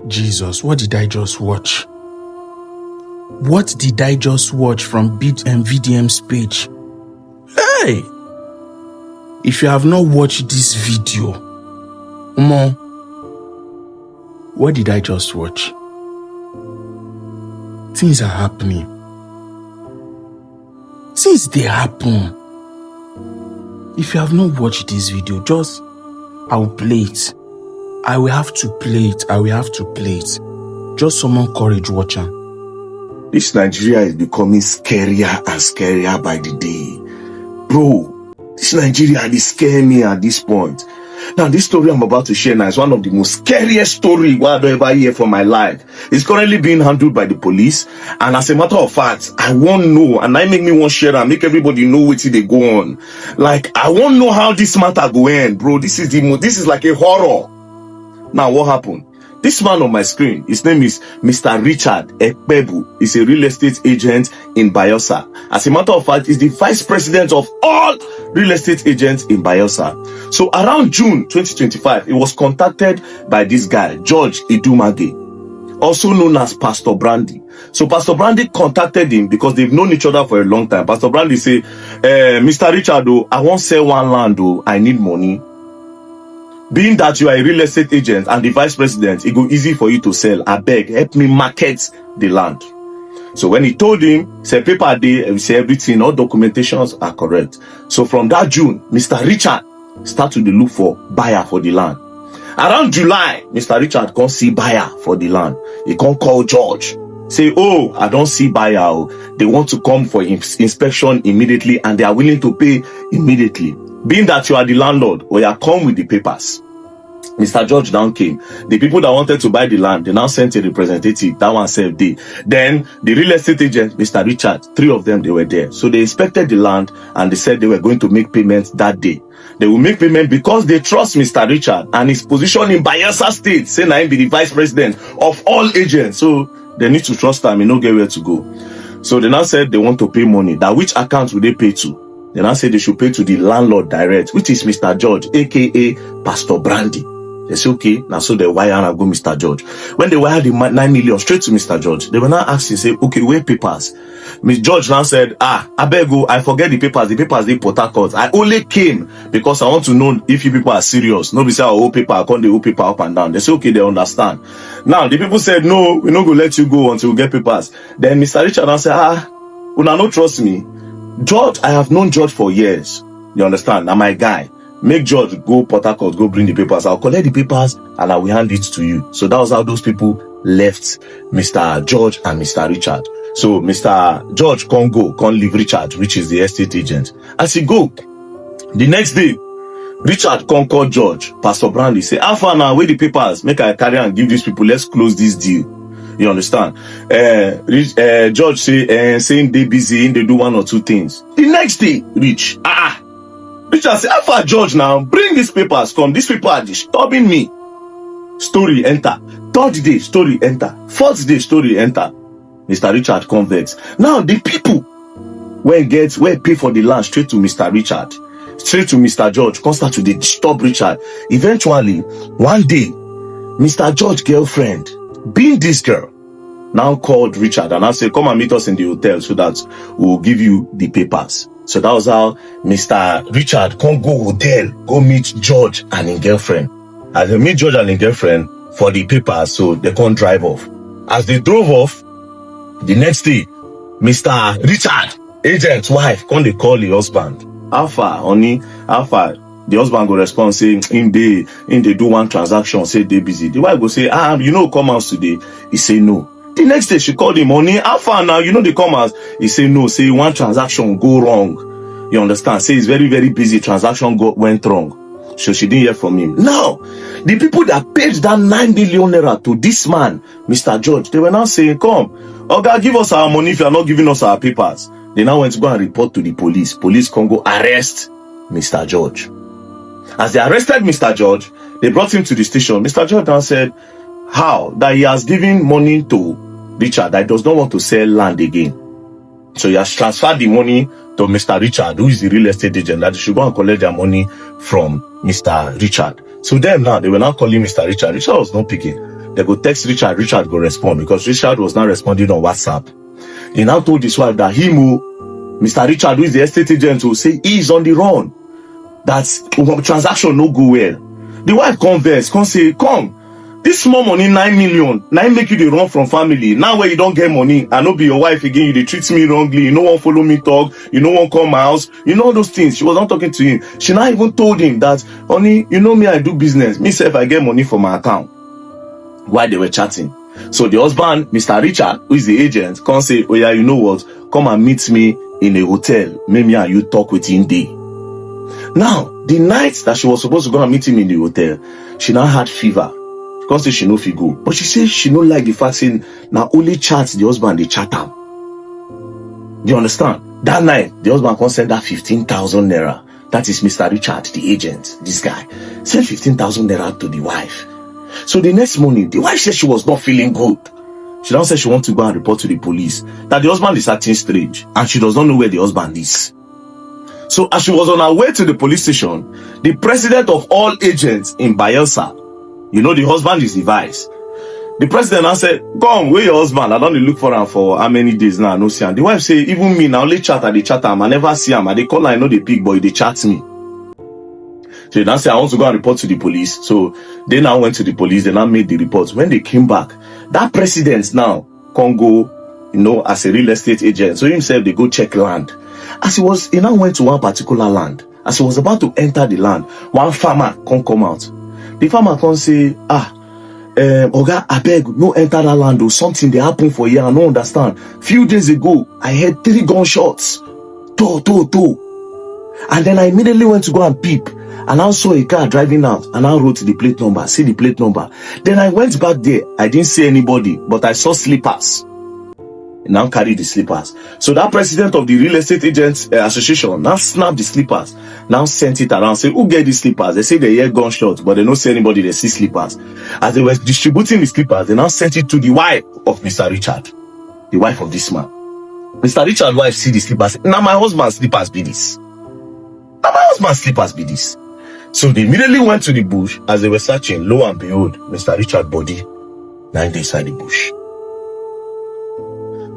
Jesus, what did I just watch? What did I just watch from VDM's page? Hey! If you have not watched this video, what did I just watch? Things are happening. Things they happen. If you have not watched this video, I will play it. I will have to play it. Just summon courage, watch am. This Nigeria is becoming scarier and scarier by the day. Bro, this Nigeria, they scare me at this point. Now, this story I'm about to share now is one of the most scariest stories I've ever heard for my life. It's currently being handled by the police. And as a matter of fact, I won't know. And I make me want to share and make everybody know what they go on. Like, I won't know how this matter go end, bro. This is like a horror. Now, what happened? This man on my screen, his name is Mr. Richard Ekpebu. He's a real estate agent in Bayelsa. As a matter of fact, he's the vice president of all real estate agents in Bayelsa. So around June 2025, he was contacted by this guy, George Idumage, also known as Pastor Brandy. So Pastor Brandy contacted him because they've known each other for a long time. Pastor Brandy say, Mr. Richard, I won't sell one land, I need money. Being that you are a real estate agent and the vice president, it go easy for you to sell. I beg, help me market the land. So when he told him, say paper day, say everything, all documentations are correct. So from that June, Mr. Richard started to look for buyer for the land. Around July, Mr. Richard can't see buyer for the land. He can't call George. Say, oh, I don't see buyer. They want to come for inspection immediately and they are willing to pay immediately. Being that you are the landlord, or you are come with the papers. Mr. George now came. The people that wanted to buy the land, they now sent a representative. That one said they. Then the real estate agent, Mr. Richard, 3 of them, they were there. So they inspected the land and they said they were going to make payments that day. They will make payment because they trust Mr. Richard and his position in Bayelsa State, saying I be the vice president of all agents. So they need to trust him and not get where to go. So they now said they want to pay money. That which account will they pay to? They now say they should pay to the landlord direct, which is Mr. George, aka Pastor Brandy. They say, okay, now so they wire and go Mr. George. When they wire the 9 million straight to Mr. George, they were now asking, say, okay, where papers? Mr. George now said, I beg you, I forget the papers they Port Harcourt. I only came because I want to know if you people are serious. Nobody say, oh, paper, I can't do paper up and down. They say, okay, they understand. Now, the people said, no, we're not going to let you go until we get papers. Then Mr. Richard now said, you don't trust me. George, I have known George for years. You understand? Now my guy. Make George go Port Harcourt, go bring the papers. I'll collect the papers and I will hand it to you. So that was how those people left Mr. George and Mr. Richard. So Mr. George can't leave Richard, which is the estate agent. As he go, the next day, Richard can't call George. Pastor Brandy say, how far now, where the papers? Make I carry and give these people, let's close this deal. You understand? George saying they busy, they do 1 or 2 things. The next day, Richard say, how far George now? Bring these papers, come. These people are disturbing me. Story enter. 3rd day, story enter. 4th day, story enter. Mr. Richard convex. Now the people where pay for the land straight to Mr. Richard, straight to Mr. George, constant to the disturb Richard. Eventually, one day, Mr. George's girlfriend, being this girl, now called Richard and I said, come and meet us in the hotel so that we'll give you the papers. So that was how Mr. Richard can go hotel, go meet George and his girlfriend. As they meet George and his girlfriend for the papers, so they can't drive off. As they drove off, the next day, Mr. Richard, agent's wife, they call the husband. How far, honey? How far? The husband go respond saying, in they do one transaction, say they busy. The wife go say, come out today. He say no. The next day she called him, honey, how far now? They come out. He say no, say one transaction go wrong. You understand? Say it's very, very busy. Transaction went wrong. So she didn't hear from him. Now, the people that paid that 9 million naira to this man, Mr. George, they were now saying, come, Oga, give us our money if you are not giving us our papers. They now went to go and report to the police. Police can go arrest Mr. George. As they arrested Mr. George, they brought him to the station. Mr. George now said, how? That he has given money to Richard, that he does not want to sell land again. So he has transferred the money to Mr. Richard, who is the real estate agent, that they should go and collect their money from Mr. Richard. So them now, they were now calling Mr. Richard. Richard was not picking. They go text Richard. Richard go respond because Richard was not responding on WhatsApp. He now told his wife that Mr. Richard, who is the estate agent, will say he is on the run. That transaction no go well. The wife converse, say, come. This small money, 9 million, now make you the run from family. Now where you don't get money, I no be your wife again, you they treat me wrongly, you no one follow me talk, you no one come my house, you know those things. She was not talking to him. She now even told him that, honey, you know me, I do business. Me self, I get money from my account. While they were chatting. So the husband, Mr. Richard, who is the agent, can say, oh yeah, you know what? Come and meet me in a hotel. Maybe and you talk with him day. Now, the night that she was supposed to go and meet him in the hotel, she now had fever. Because she no fit go. But she says she no like the fact saying now only chat the husband they chat him. Do you understand? That night, the husband can send that 15,000 naira. That is Mr. Richard, the agent, this guy. Send 15,000 naira to the wife. So the next morning, the wife said she was not feeling good. She now said she wants to go and report to the police that the husband is acting strange and she does not know where the husband is. So as she was on her way to the police station, the president of all agents in Bayelsa, you know, the husband is the vice. The president now said, come, where your husband? I don't look for him for how many days now, no see him. The wife say, even me, now only chat at the chat him. I never see him. I they call I know the pig boy, they chat me. So they now say, I want to go and report to the police. So they now went to the police, they now made the report. When they came back, that president now can go, you know, as a real estate agent. So himself, they go check land. He now went to one particular land. As he was about to enter the land, one farmer can't come out. The farmer can say, Oga, I beg, no enter that land or something they happen for you. I don't understand. Few days ago, I heard 3 gunshots. To. And then I immediately went to go and peep. And I saw a car driving out. And I wrote the plate number, see the plate number. Then I went back there. I didn't see anybody, but I saw slippers. Now carry the slippers. So that president of the real estate agents association now snapped the slippers, now sent it around, say, who get these slippers? They say they hear gunshots, but they don't see anybody, they see slippers. As they were distributing the slippers, they now sent it to the wife of Mr. Richard, the wife of this man. Mr. Richard's wife see the slippers. Now my husband's slippers be this. So they immediately went to the bush. As they were searching, lo and behold, Mr. Richard's body, now inside the bush.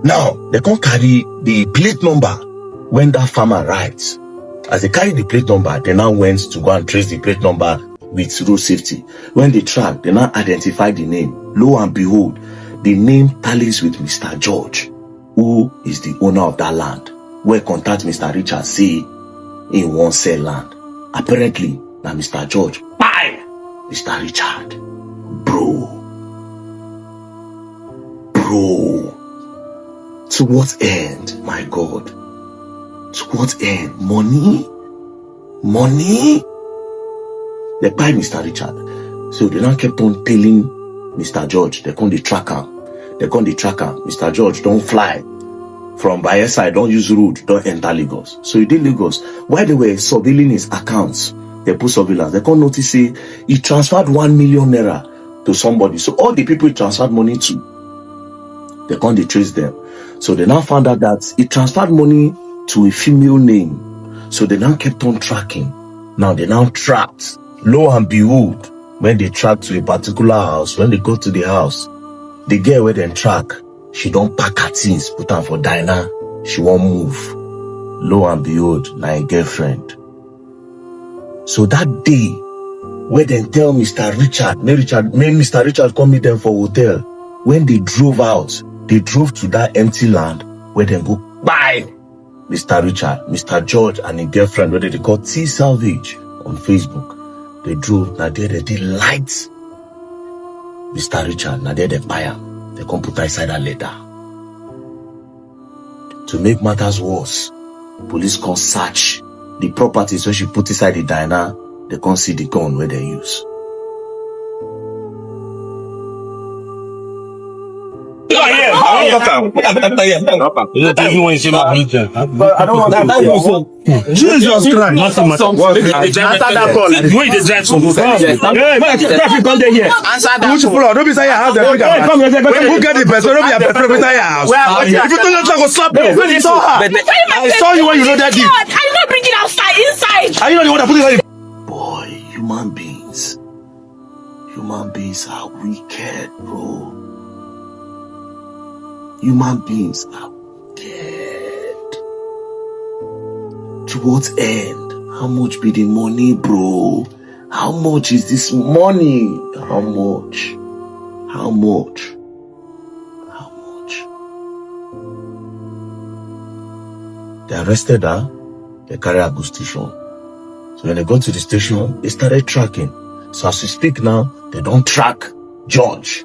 Now, they can't carry the plate number when that farmer writes. As they carry the plate number, they now went to go and trace the plate number with road safety. When they track, they now identify the name. Lo and behold, the name tallies with Mr. George, who is the owner of that land. Where contact Mr. Richard say he won't sell land. Apparently, now Mr. George, bye! Mr. Richard, bro. To what end, my God? To what end? Money? They buy Mr. Richard. So they now kept on telling Mr. George, they can't track him. Mr. George, don't fly from Bayelsa, don't use road, don't enter Lagos. So he did Lagos. While they were surveilling his accounts, they put surveillance. They can't notice, say, he transferred 1 million naira to somebody. So all the people he transferred money to, they can't trace them. So they now found out that he transferred money to a female name. So they now kept on tracking. Now they now tracked. Lo and behold, when they track to a particular house, when they go to the house, the girl where they track, she don't pack her things, put her for diner. She won't move. Lo and behold, my girlfriend. So that day, where they tell Mr. Richard, may Mr. Richard come meet them for hotel. When they drove out, they drove to that empty land where they go buy Mr. Richard, Mr. George, and his girlfriend, where they call T Salvage on Facebook. They drove, now there they light Mr. Richard, now there they buy him. They come put inside that letter. To make matters worse, police come search the properties where she put inside the diner. They can't see the gun where they use. I don't want that. Jesus Christ. Answer that call. Wait, the drive from traffic come there here. Answer that. Which floor? Don't be saying house. Who get the person? Don't be a person with your house. If you don't know, go slap you. I saw you when you know that deep. I did not bring it outside, inside. Are you not the one that put it inside? Boy, human beings. Human beings are wicked, bro. Human beings are wicked. To what end? How much be the money, bro? How much is this money? How much? How much? How much? They arrested her. They carried her to station. So when they got to the station, they started tracking. So as we speak now, they don't track George.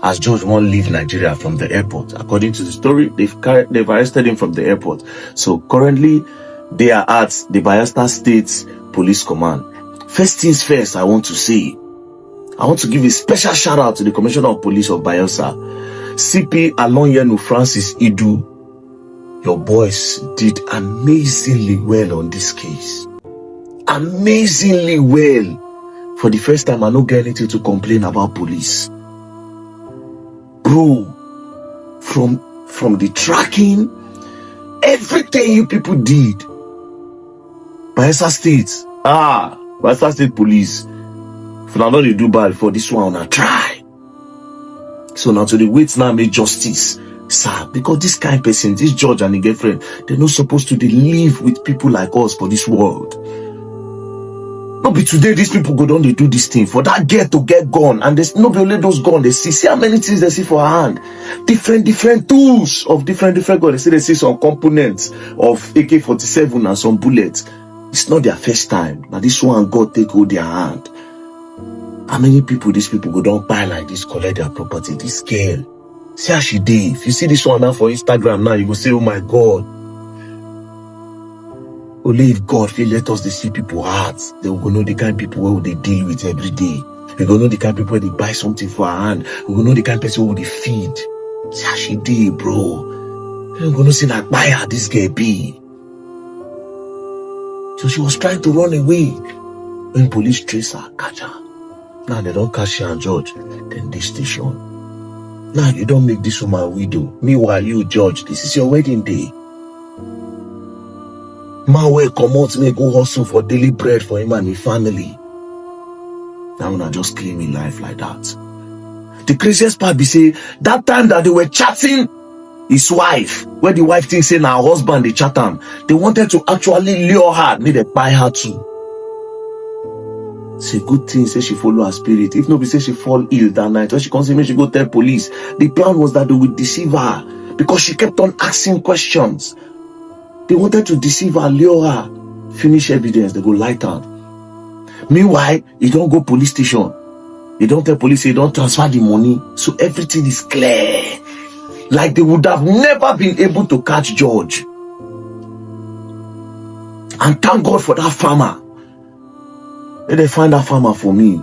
As George won't leave Nigeria from the airport. According to the story, they've arrested him from the airport. So currently, they are at the Bayelsa State Police Command. First things first, I want to give a special shout out to the Commissioner of Police of Bayelsa, CP Alonyenu Francis Idu. Your boys did amazingly well on this case. Amazingly well. For the first time, I don't get anything to complain about police. Bro, from the tracking, everything you people did. Bayelsa State, Bayelsa State Police. If I know they do bad for this one, I try. So now to the wait now make justice, sir. Because this kind of person, this judge and the girlfriend, they're not supposed to live with people like us for this world. Not be today these people go down, they do this thing for that girl to get gone, and there's not be only those gone. They see how many things they see for her hand, different tools of different guns. They see some components of AK-47 and some bullets. It's not their first time. Now this one God take hold their hand. How many people these people go down buy like this, collect their property? This girl, see how she did. If you see this one now for Instagram now, you will say, oh my God. Only if God will let us see people hearts, they will know the kind of people who they deal with every day. We will know the kind of people where they buy something for her hand. We will know the kind of person who they feed. See how she did, bro. We're going to see that buyer this girl be. So she was trying to run away. When police trace her, catch her. Now they don't catch her and George. Then they station. Now you don't make this woman widow. Meanwhile, you, George, this is your wedding day. Man will come out to go hustle for daily bread for him and his family. Now when I just claiming life like that. The craziest part be say that time that they were chatting his wife, where the wife thinks say now her husband they chat him, they wanted to actually lure her, need to buy her too. It's a good thing, say she follow her spirit. If nobody say she fall ill that night, when she comes in, she go tell police. The plan was that they would deceive her because she kept on asking questions. They wanted to deceive her, lure her, finish evidence, they go light her. Meanwhile, you don't go police station. You don't tell police, you don't transfer the money. So everything is clear. Like they would have never been able to catch George. And thank God for that farmer. Let them find that farmer for me.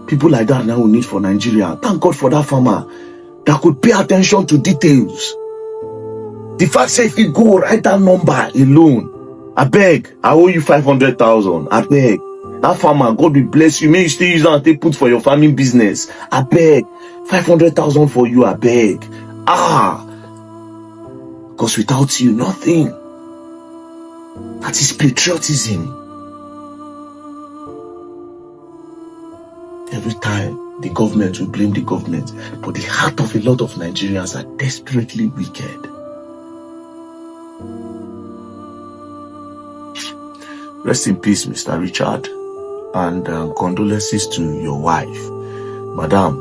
People like that now we need for Nigeria. Thank God for that farmer that could pay attention to details. The fact say if you go write that number alone, I beg, I owe you 500,000. I beg. That farmer, God will bless you. May you still use that and take put for your farming business. I beg. 500,000 for you, I beg. Because without you, nothing. That is patriotism. Every time, the government will blame the government. But the heart of a lot of Nigerians are desperately wicked. Rest in peace, Mr. Richard. And condolences to your wife. Madam,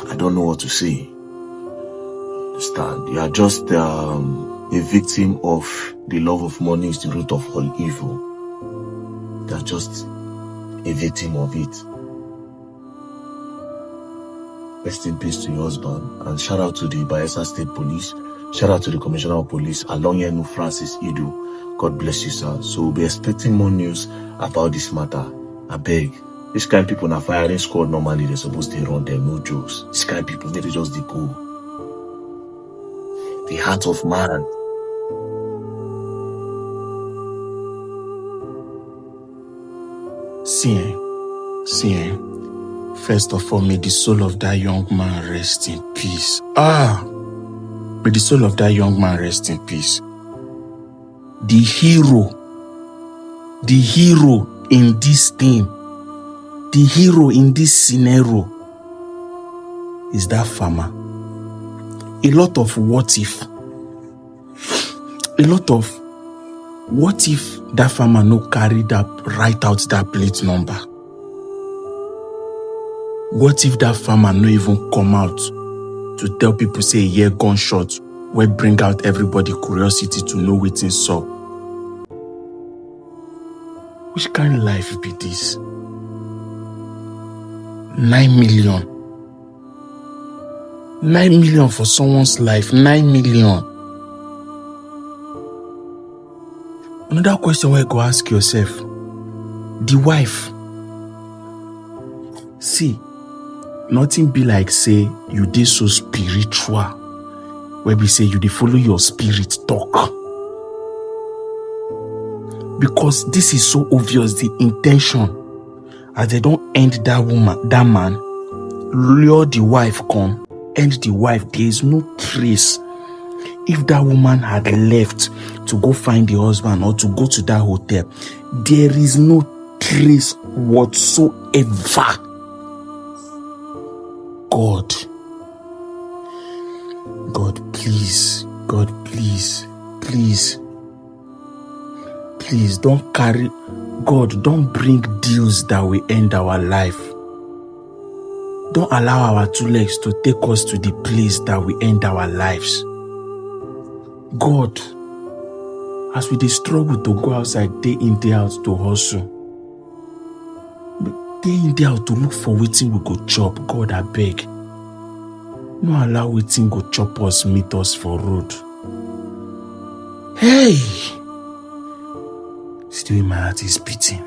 I don't know what to say. Understand? You are just a victim of the love of money is the root of all evil. You are just a victim of it. Rest in peace to your husband. And shout out to the Bayelsa State Police. Shout out to the Commissioner of Police, Alonyenu Francis Idu. God bless you, sir. So we'll be expecting more news about this matter. I beg. This kind of people in a firing squad, normally they're supposed to run them, no jokes. This kind of people, they just go. The heart of man. See, first of all, may the soul of that young man rest in peace. May the soul of that young man rest in peace. The hero in this thing, The hero in this scenario is that farmer. A lot of what if. A lot of what if that farmer no carry that, write out that plate number? What if that farmer no even come out to tell people say yeah gunshot wey bring out everybody curiosity to know wetin sup? Which kind of life be this? 9 million. 9 million for someone's life. 9 million. Another question where you go ask yourself. The wife. See, nothing be like say you dey so spiritual. Where we say you dey follow your spirit talk. Because this is so obvious, the intention. As they don't end that woman, that man, lure the wife come, end the wife, there is no trace. If that woman had left to go find the husband or to go to that hotel, there is no trace whatsoever. God, please, please don't carry, God, don't bring deals that will end our life. Don't allow our two legs to take us to the place that will end our lives. God, as we dey struggle to go outside day in, day out to hustle, day in, day out to look for wetin we go chop, God abeg, no allow wetin go chop us meet us for road. Hey! Still my heart is beating.